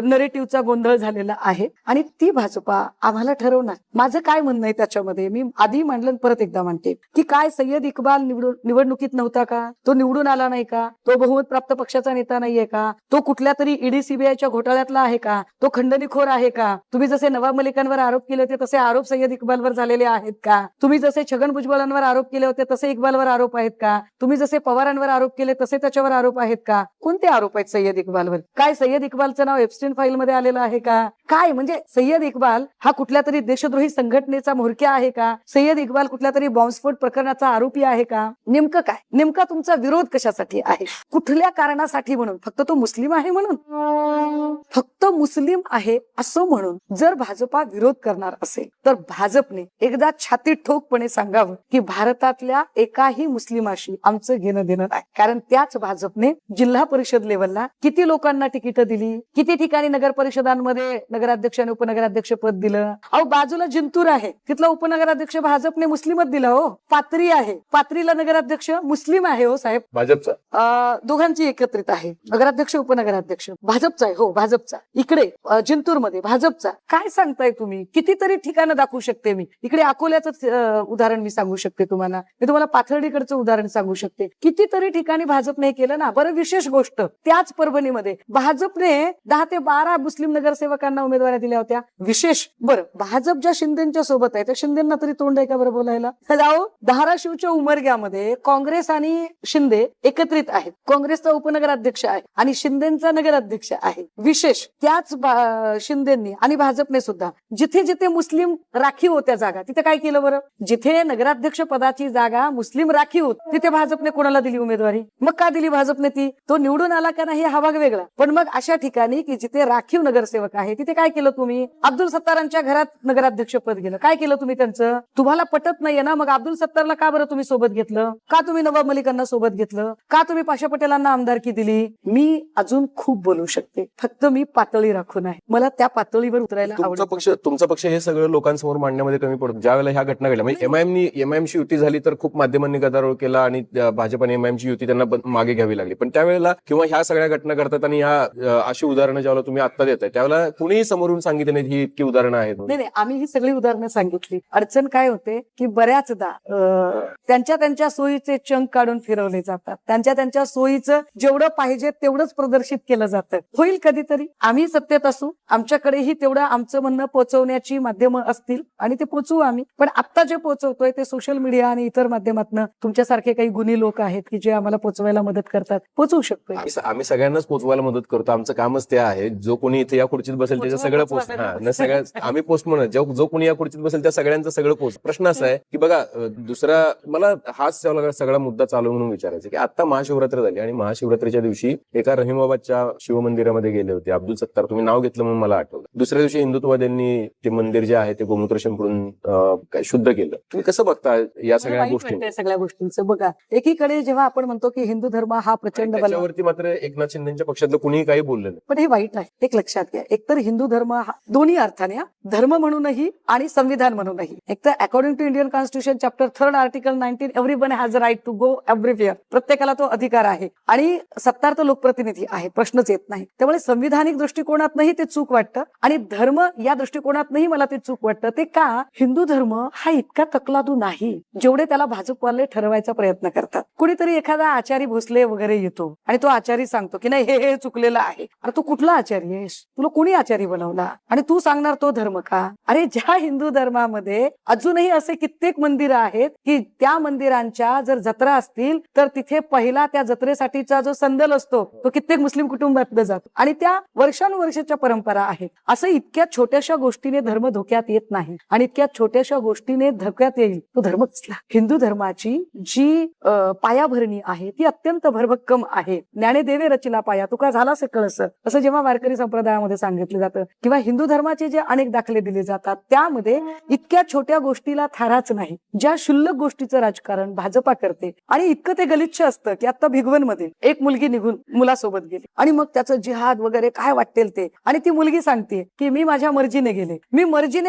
नरेटिव्हचा गोंधळ झालेला आहे, आणि ती भाजपा आम्हाला ठरवणार. माझं काय म्हणणं आहे त्याच्यामध्ये, मी आधी मांडलं परत एकदा मांडते की काय सय्यद इक्बाल निवडणुकीत नव्हता का? तो निवडून आला नाही का? तो बहुमत प्राप्त पक्षाचा नेता नाहीये का? तो कुठल्या तरी ईडी सीबीआयच्या घोटाळ्यातला आहे का? तो खंडणीखोर आहे का? तुम्ही जसे नवाब मलिकांवर आरोप केले होते तसे आरोप सय्यद इक्बाल इक्बालवर झालेले आहेत का? तुम्ही जसे छगन भुजबळांवर आरोप केले होते तसे इक्बालवर आरोप आहेत का? तुम्ही जसे पवारांवर आरोप केले तसे त्याच्यावर आरोप आहेत का? कोणते आरोप आहेत सय्यद इक्बालवर? काय सय्यद इक्बालचं नाव एप्स्टीन फाईल मध्ये आलेलं आहे का? काय म्हणजे सय्यद इक्बाल हा कुठल्या तरी देशद्रोही संघटनेचा म्होरक्या आहे का? सय्यद इक्बाल कुठल्या तरी बॉम्बस्फोट प्रकरणाचा आरोपी आहे का? नेमकं काय? नेमका तुमचा विरोध कशासाठी आहे? कुठल्या कारणासाठी? म्हणून फक्त तो मुस्लिम आहे म्हणून? फक्त मुस्लिम आहे असं म्हणून जर भाजपा विरोध करणार असेल तर भाजपने एकदा छाती ठोकपणे सांगावं की भारतातल्या एकाही मुस्लिमाशी आमचं घेणं देणं नाही. कारण त्याच भाजपने जिल्हा परिषद लेवलला किती लोकांना तिकीट दिली, किती ठिकाणी नगर परिषदांमध्ये नगराध्यक्ष आणि उपनगराध्यक्ष पद दिलं. अहो बाजूला जिंतूर आहे, तिथला उपनगराध्यक्ष भाजपने मुस्लिमच दिला हो. पाथरी आहे, पाथरीला नगराध्यक्ष मुस्लिम आहे हो साहेब. भाजपचा दोघांची एकत्रित आहे, नगराध्यक्ष उपनगराध्यक्ष भाजपचा आहे. हो भाजपचा. इकडे जिंतूर मध्ये भाजपचा. काय सांगताय तुम्ही? कितीतरी ठिकाणं दाखवू शकते मी. इकडे अकोल्याचं उदाहरण मी सांगू शकते तुम्हाला. मी तुम्हाला पाथर्डीकडचं उदाहरण सांगू शकते. कितीतरी ठिकाणी भाजपने हे केलं ना. बरं, विशेष गोष्ट त्याच परभणीमध्ये भाजपने 10 ते 12 मुस्लिम नगरसेवकांना उमेदवारी दिल्या होत्या. विशेष बरं, भाजप ज्या शिंदेच्या सोबत आहे त्या शिंदेना तरी तोंड आहे का बरं बोलायला? जाओ, धाराशिवच्या उमरग्यामध्ये काँग्रेस आणि शिंदे एकत्रित आहेत. काँग्रेसचा उपनगराध्यक्ष आहे आणि शिंदेचा नगराध्यक्ष आहे. विशेष त्याच शिंदेनी आणि भाजपने सुद्धा जिथे जिथे मुस्लिम राखीव होत्या जागा तिथे काय केलं बरं? जिथे नगराध्यक्ष पदाची जागा मुस्लिम राखीव होत तिथे भाजपने कोणाला दिली उमेदवारी? मग का दिली भाजपने ती? तो निवडून आला का नाही हा भाग वेगळा, पण मग अशा ठिकाणी की जिथे राखीव नगरसेवक आहे तिथे काय केलं तुम्ही? अब्दुल सत्तारांच्या घरात नगराध्यक्ष पद गेलं. काय केलं तुम्ही त्यांचं? तुम्हाला पटत नाहीये ना, मग अब्दुल सत्तारला का बरं तुम्ही सोबत घेतलं? का तुम्ही नवाब मलिकांना सोबत घेतलं? का तुम्ही पाशा पटेलांना आमदारकी दिली? मी अजून खूप बोलू शकते, फक्त मी पातळी राखून आहे. मला त्या पातळीवर उतरायला आवडतं. तुमचा पक्ष हे सगळं लोकांसमोर मांडण्यामध्ये कमी पडतो. ज्या वेळेला ह्या घटना घडल्या, म्हणजे एमआयएमशी युती झाली तर खूप माध्यमांनी गदारोळ केला आणि भाजप आणि एमआयएमची युती त्यांना मागे घ्यावी लागली. पण त्यावेळेला किंवा ह्या सगळ्या घटना घडतात आणि ह्या अशी उदाहरणं ज्यावेळेला तुम्ही आता देताय त्यावेळेला कुणीही समोरून सांगितलं नाही ही इतकी उदाहरणं आहेत. नाही, आम्ही ही सगळी उदाहरणं सांगितली. अडचण काय होते की बऱ्याचदा त्यांच्या सोयीचे चंक काढून फिरवले जातात. त्यांच्या सोयीचं जेवढं पाहिजे तेवढंच प्रदर्शित केलं जातं. होईल कधीतरी आम्ही सत्तेत असू, आमच्याकडेही तेवढं आमचं म्हणणं पोहोचवण्याची माध्यमं असतील आणि ते पोहोचवू आम्ही. पण आता जे पोहोचवतोय ते सोशल मीडिया आणि इतर माध्यमातून तुमच्यासारखे काही गुणी लोक आहेत की जे आम्हाला पोहोचवायला मदत करतात, पोहोचवू शकतोय. आम्ही सगळ्यांनाच पोहोचवायला मदत करतो. आमचं कामच ते आहे. जो कोणी इथे या खुर्चीत बसेल त्याचं सगळं पोस्ट सगळं आम्ही पोस्ट म्हणत जो कोणी या खुर्चीत बसेल त्या सगळ्यांचं सगळं पोस्ट. प्रश्न असा आहे की बघा, दुसरा मला हाच सगळा मुद्दा चालू म्हणून विचारायचा की आता महाशिवरात्र झाली आणि महाशिवरात्रीच्या दिवशी एका रहिमाबादच्या शिवमंदिरामध्ये गेले होते अब्दुल सत्तार. तुम्ही नाव घेतलं म्हणून मला आठवलं. दुसऱ्या दिवशी हिंदुत्ववाद्यांनी ते मंदिर जे आहे ते गोमूत्र शिंपडून शुद्ध केलं. तुम्ही कसं बघता या सगळ्या गोष्टी? सगळ्या गोष्टींचं बघा, एकीकडे जेव्हा आपण म्हणतो की हिंदू धर्म हा प्रचंड त्याच्यावरती मात्र एकनाथ शिंदेच्या पक्षातलं कुणीही काही बोललं नाही. पण हे वाईट आहे, एक लक्षात घ्या. एकतर हिंदू धर्म हा दोन्ही अर्थाने धर्म म्हणूनही आणि संविधान म्हणूनही. एकतर according to Indian constitution chapter 3 article 19 everyone has a right to go everywhere. प्रत्येकाला तो अधिकार आहे आणि सत्तार तर लोकप्रतिनिधी आहे, प्रश्नच येत नाही. त्यामुळे संविधानिक दृष्टिकोनातनंही ते चूक वाटतं आणि धर्म या दृष्टिकोनातनंही मला ते चूक वाटतं. ते का? हिंदू धर्म हा इतका तकलादू नाही जेवढे त्याला भाजपवाले ठरवायचा प्रयत्न करतात. कुणीतरी एखादा आचारी भोसले वगैरे येतो आणि तो आचारी सांगतो की नाही हे चुकलेलं आहे. अरे तू कुठला आचारी आहेस? तुला कोणी आचारी बनवला आणि तू सांगणार तो धर्म का? अरे ज्या हिंदू धर्मामध्ये अजूनही असे कित्येक मंदिरं आहेत की त्या मंदिरांच्या जर जत्रा असतील तर तिथे पहिला त्या जत्रेसाठीचा जो संदल असतो तो कित्येक मुस्लिम कुटुंबातला जातो आणि त्या वर्षानुवर्षाच्या परंपरा आहेत. असं इतक्या छोट्याशा गोष्टीने धर्म धोक्यात येत नाही आणि इतक्या छोट्याशा गोष्टीने धोक्यात येईल तो धर्म कसला? हिंदू धर्माची जी पायाभरणी आहे ती अत्यंत भरभक्कम आहे. ज्ञानेदेवे रचिला पाया तुका झाला से कळस, असं जेव्हा वारकरी संप्रदायामध्ये सांगितलं जातं किंवा हिंदू धर्माचे जे अनेक दाखले दिले जातात त्यामध्ये इतक्या छोट्या गोष्टीला थाराच नाही. ज्या क्षुल्लक गोष्टीचं राजकारण भाजपा करते आणि इतकं ते गलिच्छ असतं की आता भिगवणमध्ये एक मुलगी निघून मुलासोबत गेली आणि मग त्याचं जिहाद वगैरे काय वाटेल ते आणि ती मुलगी सांगते की मी माझ्या मर्जीने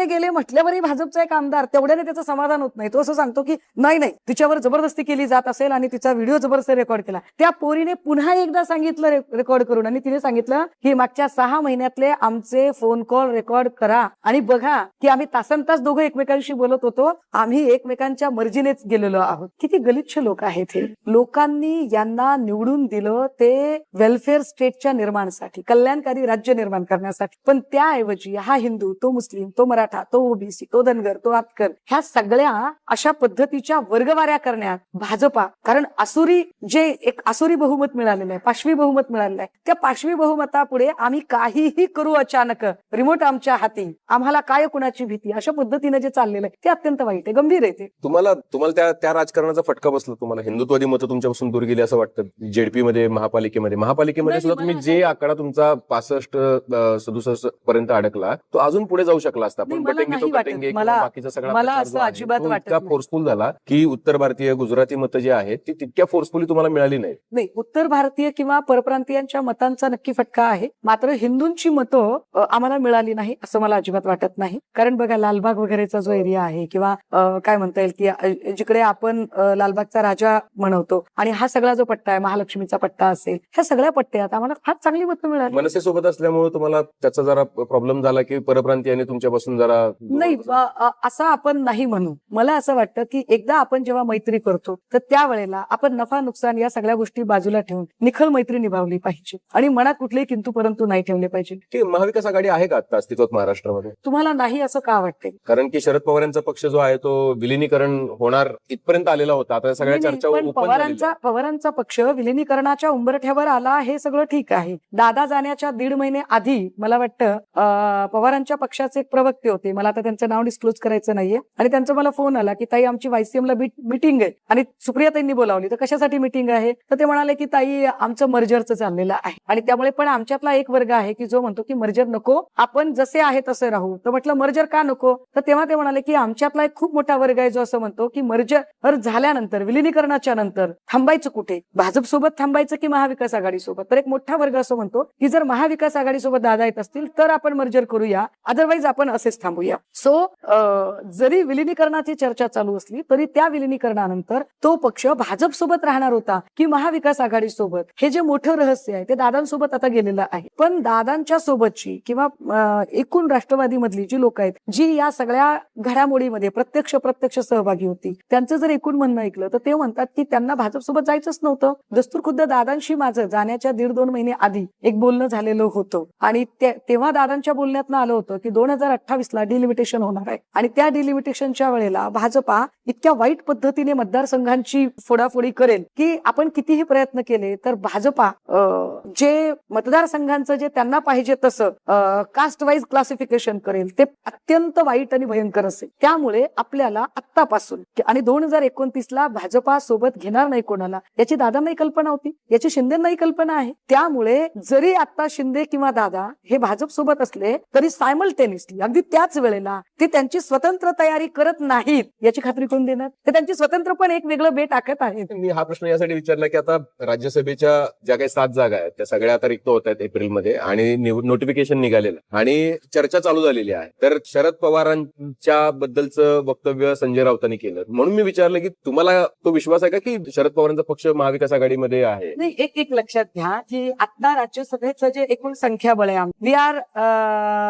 गेले म्हटल्यावरही भाजपचा एक आमदार तेवढ्याने त्याचं समाधान होत नाही. तो असं सांगतो की नाही तिच्यावर जबरदस्ती केली जात असेल आणि तिचा व्हिडिओ जबरदस्ती रेकॉर्ड केला. त्या पोरीने पुन्हा एकदा सांगितलं रेकॉर्ड करून आणि तिने सांगितलं की मागच्या 6 महिन्यातले आमचे फोन कॉल रेकॉर्ड करा आणि बघा की आम्ही तासनतास दोघं एकमेकांशी बोलत होतो, आम्ही एकमेकांच्या मर्जीनेच गेलेलो आहोत. किती गलिच्छ लोक आहेत हे. लोकांनी यांना निवडून दिलं ते वेलफेअर स्टेटच्या निर्माणासाठी, कल्याणकारी राज्य निर्माण करण्यासाठी, पण त्या त्याऐवजी हा हिंदू, तो मुस्लिम, तो मराठा, तो ओबीसी, तो धनगर, तो आतकर, ह्या सगळ्या अशा पद्धतीच्या वर्गवाऱ्या करण्यात भाजपा, कारण आसुरी जे एक आसुरी बहुमत मिळालेलं आहे, पाशवी बहुमत मिळालेलं आहे, त्या पाशवी बहुमतापुढे आम्ही काहीही करू अचानक, रिमोट आमच्या हाती, आम्हाला काय कुणाची भीती, अशा पद्धतीने जे चाललेलं आहे ते अत्यंत वाईट आहे, गंभीर आहे ते. तुम्हाला त्या राजकारणाचा फटका बसला, तुम्हाला हिंदुत्वादी मतं तुमच्यापासून दूर गेली असं वाटतं? जेडपी मध्ये, महापालिकेमध्ये नाही, सुद्धा तुम्ही जे आकडा तुमचा 65-67 पर्यंत अडकला, तो अजून पुढे जाऊ शकला असता. नाही, पण मला पटेंगे तो नाही वाटत. कटेंगे किंवा बाकीचा सगळा मला प्रचार असं जो आहे, अजिबात तो वाटत इतका नाही. फोर्सफुल झाला की उत्तर भारतीय, गुजराती मतं जी आहेत ती तितक्या फोर्सफुली तुम्हाला मिळाली नाही. नाही, उत्तर भारतीय किंवा परप्रांतीयांच्या मतांचा नक्की फटका आहे, मात्र हिंदूंची मतं आम्हाला मिळाली नाही असं मला अजिबात वाटत नाही. कारण बघा, लालबाग वगैरेचा जो एरिया आहे किंवा काय म्हणता येईल की जिकडे आपण लालबागचा राजा म्हणवतो आणि हा सगळा जो पट्टा आहे, महालक्ष्मीचा पट्टा असेल, ह्या सगळ्या पट्ट्यात आम्हाला फार चांगली मतं मिळाली. मनसेसोबत असल्यामुळे तुम्हाला त्याचा जरा प्रॉब्लेम झाला की परप्रांतीयांनी तुमच्यापासून जरा नाही, असं आपण नाही म्हणू. मला असं वाटतं की एकदा आपण जेव्हा मैत्री करतो तर त्यावेळेला आपण नफा नुकसान या सगळ्या गोष्टी बाजूला ठेवून निखळ मैत्री निभावली पाहिजे आणि मनात कुठलेही किंतु परंतु नाही ठेवले पाहिजे. की महाविकास आघाडी आहे का आता अस्तित्वात महाराष्ट्रामध्ये? तुम्हाला नाही असं का वाटते? कारण की शरद पवार यांचा पक्ष जो आहे तो विलिनीकरण होणार इथपर्यंत आलेला होता. आता सगळ्या नाही, चर्चा पण ओपन झालेल्या पवारांचा पक्ष विलिनीकरणाच्या उंबरठ्यावर आला, हे सगळं ठीक आहे. दादा जाण्याच्या 1.5 महिने आधी मला वाटतं पवारांच्या पक्षाचे एक प्रवक्ते होते, मला आता त्यांचं नाव डिस्क्लोज करायचं नाहीये, आणि त्यांचा मला फोन आला की ताई आमची वायसीएमला मीटिंग आहे आणि सुप्रियाताईंनी बोलावली. तर कशासाठी मीटिंग आहे? तर ते म्हणाले की ताई आमचं मर्जरचं चाललेलं आहे आणि त्यामुळे पण आमच्यातला एक वर्ग आहे की जो म्हणतो की मर्जर नको, आपण जसे आहे तसे राहू. तर म्हटलं मर्जर का नको? तर तेव्हा ते म्हणाले की आमच्यातला एक खूप मोठा वर्ग आहे जो असं म्हणतो की मर्जर झाल्यानंतर, विलिनीकरणाच्या नंतर थांबायचं कुठे, भाजप सोबत थांबायचं की महाविकास आघाडी सोबत? तर एक मोठा वर्ग असं म्हणतो की जर महाविकास आघाडी सोबत दादा येत असतील तर आपण मर्जर करूया, अदरवाईज आपण असेच थांबूया. सो जरी विलिनीकरणाची चर्चा चालू असली तरी त्या विलिनीकरणानंतर तो पक्ष भाजप सोबत राहणार होता की महाविकास आघाडी सोबत, हे जे मोठं रहस्य आहे ते दादांसोबत आता गेलेलं आहे. पण दादांच्या सोबतची किंवा एकूण राष्ट्रवादी मधली जी लोक आहेत जी या सगळ्या घडामोडीमध्ये प्रत्यक्ष सहभागी होती, त्यांचं जर एकूण म्हणणं ऐकलं तर ते म्हणतात की त्यांना भाजप सोबत जायचंच नव्हतं. दस्तूर खुद्द दादांशी माझं जाण्याच्या 1.5-2 महिने आधी एक बोलणं झालेलं होतं आणि तेव्हा दादांच्या बोलण्यातनं आलं होतं की 2028 ला डिलिमिटेशन होणार आहे आणि त्या डिलिमिटेशनच्या वेळेला भाजपा इतक्या वाईट पद्धतीने मतदारसंघांची फोडाफोडी करेल की आपण कितीही प्रयत्न केले तर भाजपा जे मतदारसंघांचं जे त्यांना पाहिजे तसं कास्ट वाईज क्लासिफिकेशन करेल ते अत्यंत वाईट आणि भयंकर असेल. त्यामुळे आपल्याला आत्तापासून आणि 2029 ला भाजपा सोबत घेणार नाही कोणाला, याची दादांनाही कल्पना होती, याची शिंदेनाही कल्पना आहे. त्यामुळे जरी आता शिंदे किंवा दादा हे भाजप सोबत असले तरी सायमल्टेनियसली अगदी त्याच वेळेला ते त्यांची स्वतंत्र तयारी करत नाहीत याची खात्री कोण देणार? ते त्यांची स्वतंत्र पण एक वेगळं बेट आखत आहेत. मी हा प्रश्न यासाठी विचारला की आता राज्यसभेच्या ज्या काही 7 जागा आहेत त्या सगळ्या आता रिक्त होत आहेत एप्रिलमध्ये आणि नोटिफिकेशन निघालेलं आणि चर्चा चालू झालेली आहे. तर शरद पवारांच्या बद्दलचं वक्तव्य संजय राऊतांनी केलं, म्हणून मी विचारलं की तुम्हाला तो विश्वास आहे का की शरद पवारांचा पक्ष महाविकास आघाडीमध्ये आहे? नाही, एक लक्षात घ्या की आता राज्यसभेचं जे एकूण संख्याबळ आहे, we are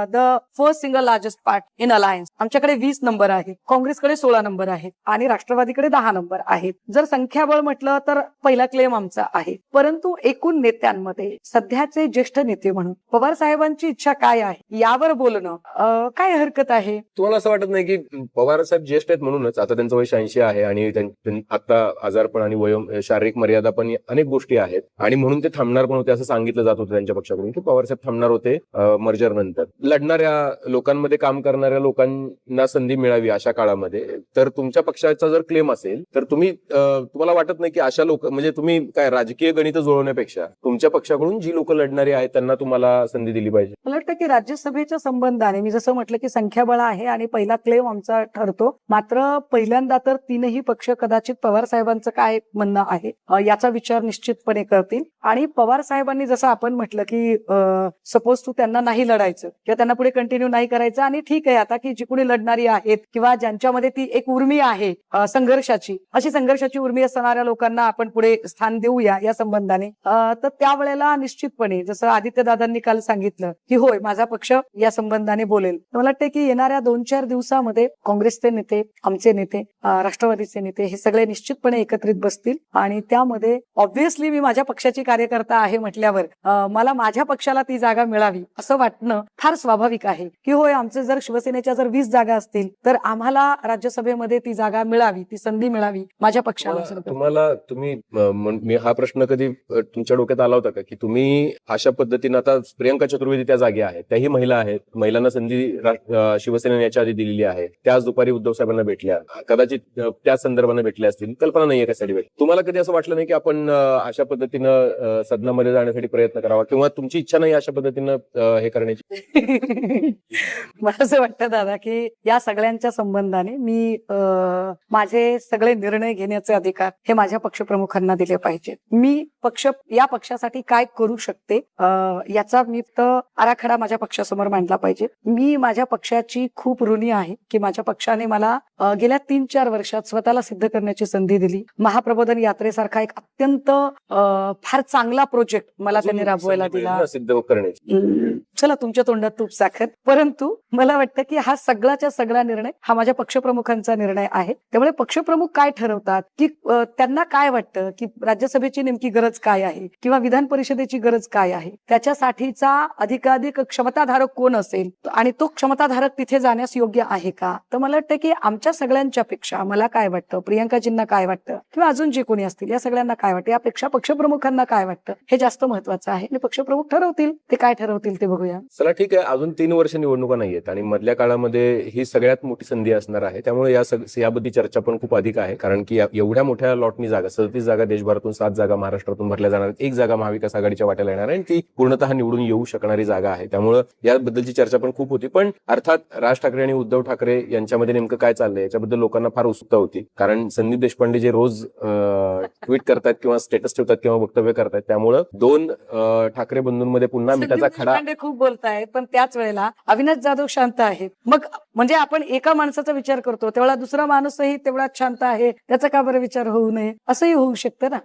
the 4th single largest part in alliance. आमच्याकडे 20 नंबर आहेत, काँग्रेसकडे 16 नंबर आहेत आणि राष्ट्रवादीकडे 10 नंबर आहेत. जर संख्याबळ म्हटलं तर पहिला क्लेम आमचा आहे. परंतु एकूण नेत्यांमध्ये सध्याचे ज्येष्ठ नेते म्हणून पवार साहेबांची इच्छा काय आहे यावर बोलणं काय हरकत आहे? तुम्हाला असं वाटत नाही की पवार साहेब ज्येष्ठ आहेत म्हणूनच आता त्यांचं वय 86 आहे आणि आता आजारपण आणि शारीरिक मर्यादा पण अनेक गोष्टी आहेत आणि म्हणून ते थांबणार पण होते असं सांगितलं जात होतं त्यांच्या पक्षाकडून की पवार साहेब थांबणार होते मर्जर नंतर. लढणाऱ्या लोकांमध्ये, काम करणाऱ्या लोकांना संधी मिळावी अशा काळामध्ये, तर तुमच्या पक्षाचा जर क्लेम असेल तर तुम्हाला वाटत नाही की अशा लोक, म्हणजे तुम्ही काय राजकीय गणित जुळवण्यापेक्षा तुमच्या पक्षाकडून जी लोक लढणारी आहेत त्यांना तुम्हाला संधी दिली पाहिजे? मला वाटतं की राज्यसभेच्या संबंधाने मी जसं म्हटलं की संख्याबळ आहे आणि पहिला क्लेम आमचा ठरतो. मात्र पहिल्यांदा तर 3ही पक्ष कदाचित पवार साहेबांचं काय म्हणणं आहे याचा विचार निश्चितपणे करतील आणि पवार साहेबांनी जसं आपण म्हटलं की सपोज तू त्यांना नाही लढायचं किंवा त्यांना पुढे कंटिन्यू नाही करायचं आणि ठीक आहे आता की जी कोणी लढणारी आहेत किंवा ज्यांच्यामध्ये ती एक उर्मी आहे संघर्षाची, अशी संघर्षाची उर्मी असणाऱ्या लोकांना आपण पुढे स्थान देऊया या संबंधाने, तर त्यावेळेला निश्चितपणे जसं आदित्य दादांनी काल सांगितलं की होय माझा पक्ष या संबंधाने बोलेल. मला वाटतं की येणाऱ्या 2-4 दिवसामध्ये काँग्रेसचे नेते, आमचे नेते, राष्ट्रवादीचे नेते हे सगळे निश्चितपणे एकत्रित बसतील आणि त्यामध्ये ऑब्व्हियसली मी माझ्या पक्षाची कार्यकर्ता आहे म्हटल्यावर मला माझ्या पक्षाला ती जागा मिळावी असं वाटणं वाटणं फार स्वाभाविक आहे की होय, आमचे जर शिवसेनेच्या जर 20 जागा असतील तर आम्हाला राज्यसभेमध्ये ती जागा मिळावी, ती संधी मिळावी माझ्या पक्षाला. मी हा प्रश्न कधी तुमच्या डोक्यात आला होता का की तुम्ही अशा पद्धतीने, आता प्रियंका चतुर्वेदी त्या जागी आहेत, त्याही महिला आहेत, महिलांना संधी शिवसेनेने याच्या आधी दिलेली आहे, त्याच दुपारी उद्धव साहेबांना भेटल्या, कदाचित त्या संदर्भाने भेटल्या असतील, कल्पना नाहीये कशासाठी भेट. तुम्हाला कधी असं वाटलं नाही की आपण अशा पद्धतीनं सदनामध्ये जाण्यासाठी प्रयत्न करावा, किंवा तुमची इच्छा नाही अशा पद्धतीनं हे करण्याची? मला असं वाटतं दादा की या सगळ्यांच्या संबंधाने मी माझे सगळे निर्णय घेण्याचे अधिकार हे माझ्या पक्षप्रमुखांना दिले पाहिजेत. मी या पक्षासाठी काय करू शकते याचा मी आराखडा माझ्या पक्षासमोर मांडला पाहिजे. मी माझ्या पक्षाची खूप ऋणी आहे की माझ्या पक्षाने मला गेल्या 3-4 वर्षात स्वतःला सिद्ध करण्याची संधी दिली. महाप्रबोधन यात्रेसारखा एक अत्यंत फार चांगला प्रोजेक्ट मला त्यांनी राबवायला दिला. सिद्ध करण्याची चला तुमच्या तोंडात तूप साखर. परंतु मला वाटतं की हा सगळाच्या सगळा निर्णय हा माझ्या पक्षप्रमुखांचा निर्णय आहे. त्यामुळे पक्षप्रमुख काय ठरवतात की त्यांना काय वाटतं की राज्यसभेची नेमकी गरज काय आहे किंवा विधान परिषदेची गरज काय आहे, त्याच्यासाठीचा अधिकाधिक क्षमताधारक कोण असेल आणि तो क्षमताधारक तिथे जाण्यास योग्य आहे का. तर मला वाटतं की आमच्या सगळ्यांच्या पेक्षा मला काय वाटतं, प्रियंकाजींना काय वाटतं किंवा अजून जे कोणी असतील या सगळ्यांना काय वाटतं यापेक्षा पक्षप्रमुखांना काय वाटतं हे जास्त महत्वाचं आहे. आणि पक्षप्रमुख ठरवतील, ते काय ठरवतील ते बघूया. चला ठीक आहे, अजून 3 वर्ष निवडणुका नाहीयेत आणि मधल्या काळामध्ये ही सगळ्यात मोठी संधी असणार आहे. त्यामुळे याबद्दल चर्चा पण खूप अधिक आहे, कारण की एवढ्या मोठ्या लॉटनी जागा, 37 जागा देशभरातून, 7 जागा महाराष्ट्रातून भरल्या जाणार, 1 जागा महाविकास आघाडीच्या वाट्याला येणार आहे आणि ती पूर्णतः निवडून येऊ शकणारी जागा आहे. त्यामुळे याबद्दलची चर्चा पण खूप होती. पण अर्थात राज ठाकरे आणि उद्धव ठाकरे यांच्यामध्ये नेमकं काय चाललंय याच्याबद्दल लोकांना फार उत्सुकता होती, कारण संदीप देशपांडे जे रोज ट्विट करतात किंवा स्टेटस ठेवतात किंवा वक्तव्य करतात, त्यामुळे 2 ठाकरे बंधूंमध्ये पुन्हा मिठाचा खडा. खूप बोलतायत पण त्याच वेळेला अविनाश जाधव शांत आहेत. मग म्हणजे आपण एका माणसाचा विचार करतो तेवढा दुसरा माणूसही तेवढाच शांत आहे, त्याचा का बरं विचार होऊ नये, असंही होऊ शकतं ना.